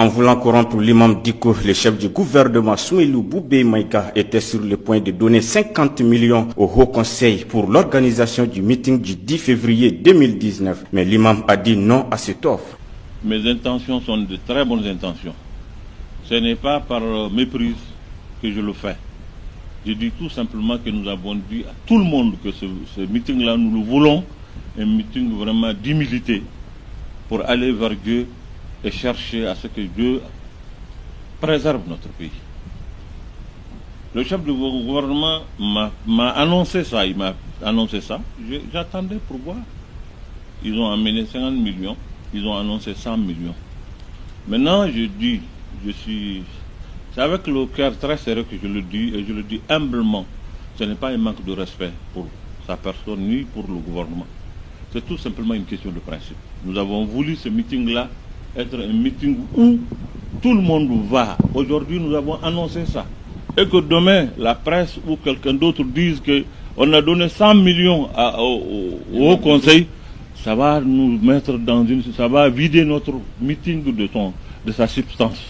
En voulant corrompre l'imam Dicko, le chef du gouvernement Soumeylou Boubèye Maïga était sur le point de donner 50 millions au Haut Conseil pour l'organisation du meeting du 10 février 2019. Mais l'imam a dit non à cette offre. Mes intentions sont de très bonnes intentions. Ce n'est pas par méprise que je le fais. Je dis tout simplement que nous avons dit à tout le monde que ce meeting-là, nous le voulons, un meeting vraiment d'humilité pour aller vers Dieu et chercher à ce que Dieu préserve notre pays. Le chef du gouvernement m'a annoncé ça, il m'a annoncé ça. J'attendais pour voir. Ils ont amené 50 millions, ils ont annoncé 100 millions. Maintenant, je dis, c'est avec le cœur très sérieux que je le dis, et je le dis humblement. Ce n'est pas un manque de respect pour sa personne ni pour le gouvernement. C'est tout simplement une question de principe. Nous avons voulu ce meeting-là être un meeting où tout le monde va. Aujourd'hui, nous avons annoncé ça. Et que demain, la presse ou quelqu'un d'autre dise qu'on a donné 100 millions au Conseil, ça va nous mettre ça va vider notre meeting de sa substance.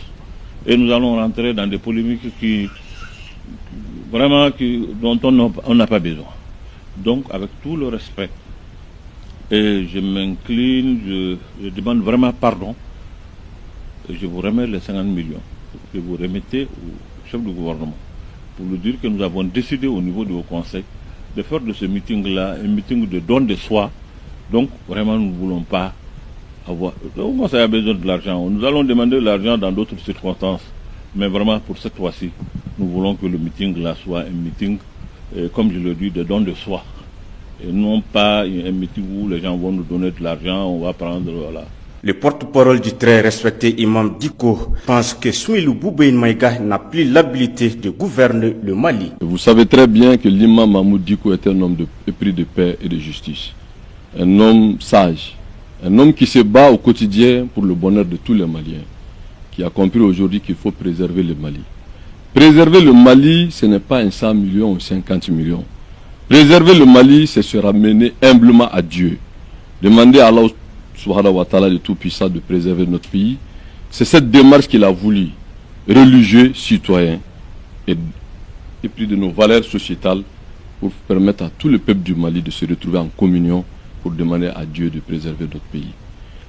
Et nous allons rentrer dans des polémiques dont on n'a pas besoin. Donc, avec tout le respect, et je m'incline, je demande vraiment pardon. Et je vous remets les 50 millions que vous remettez au chef du gouvernement pour lui dire que nous avons décidé au niveau du Haut Conseil de faire de ce meeting-là un meeting de don de soi. Donc, vraiment, nous ne voulons pas avoir... Le Haut Conseil a besoin de l'argent. Nous allons demander de l'argent dans d'autres circonstances. Mais vraiment, pour cette fois-ci, nous voulons que le meeting-là soit un meeting, comme je le dis, de don de soi. Et non pas un meeting où les gens vont nous donner de l'argent, on va prendre... Voilà. Le porte-parole du très respecté imam Dicko pense que Soumeylou Boubèye Maïga n'a plus l'habilité de gouverner le Mali. Vous savez très bien que l'imam Mahmoud Dicko est un homme épris de paix et de justice. Un homme sage, un homme qui se bat au quotidien pour le bonheur de tous les Maliens, qui a compris aujourd'hui qu'il faut préserver le Mali. Préserver le Mali, ce n'est pas un 100 millions ou 50 millions. Préserver le Mali, c'est se ramener humblement à Dieu. Demander à Allah Subhanahu wa ta'ala de Tout-Puissant de préserver notre pays. C'est cette démarche qu'il a voulu, religieux, citoyen, et puis de nos valeurs sociétales, pour permettre à tout le peuple du Mali de se retrouver en communion pour demander à Dieu de préserver notre pays.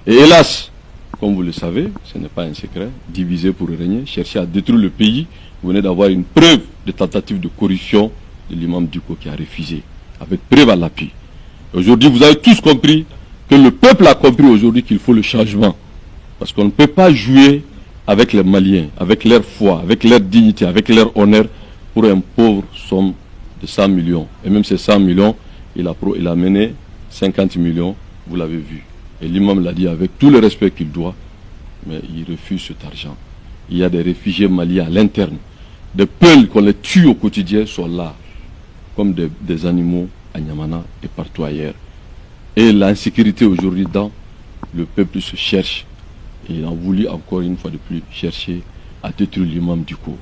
Et hélas, comme vous le savez, ce n'est pas un secret, diviser pour régner, chercher à détruire le pays. Vous venez d'avoir une preuve de tentative de corruption de l'imam Dicko qui a refusé, avec preuve à l'appui. Aujourd'hui, vous avez tous compris que le peuple a compris aujourd'hui qu'il faut le changement. Parce qu'on ne peut pas jouer avec les Maliens, avec leur foi, avec leur dignité, avec leur honneur, pour un pauvre somme de 100 millions. Et même ces 100 millions, il a mené 50 millions, vous l'avez vu. Et l'imam l'a dit avec tout le respect qu'il doit, mais il refuse cet argent. Il y a des réfugiés maliens à l'interne. Des peuples qu'on les tue au quotidien sont là, comme des animaux à Niamana et partout ailleurs. Et l'insécurité aujourd'hui dans le peuple se cherche. Et il a voulu encore une fois de plus chercher à détruire l'imam Dicko.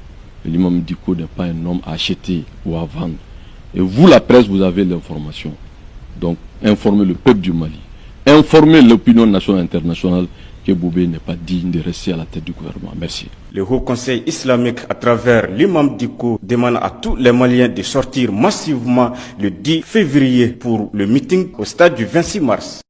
L'imam Dicko n'est pas un homme à acheter ou à vendre. Et vous, la presse, vous avez l'information. Donc, informez le peuple du Mali. Informez l'opinion nationale et internationale que Boubèye n'est pas digne de rester à la tête du gouvernement. Merci. Le Haut Conseil islamique, à travers l'imam Dicko, demande à tous les Maliens de sortir massivement le 10 février pour le meeting au stade du 26 mars.